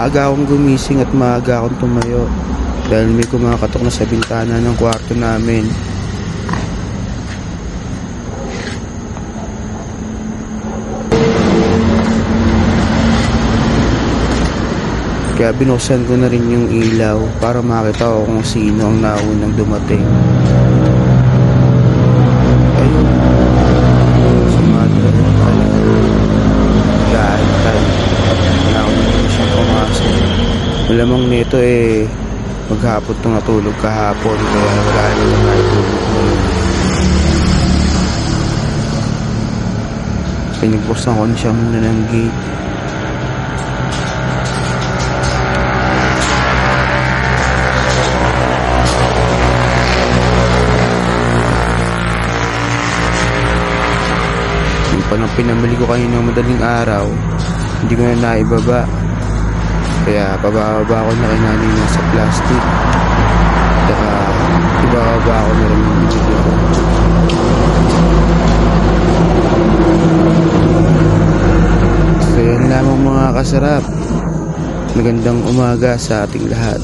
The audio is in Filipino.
maaga akong gumising at maaga akong tumayo dahil may kumakatok na sa bintana ng kwarto namin. Kaya binuksan ko na rin yung ilaw para makita ko kung sino ang naunang dumating. Ayun, si Mother pala. Gantay. Naunang na siyang pumasok. Malamang nito maghapon itong natulog kahapon kaya wala na naitulog ngayon. Pinagbuksan ko na siya muna ng gate. Nang pinamili ko kanina ng madaling araw, hindi ko na naibaba. Kaya pababa ko na kanina sa plastic. Saka ibababa ko na rin yung binili ko. So yan lamang mga kasarap. Magandang umaga sa ating lahat.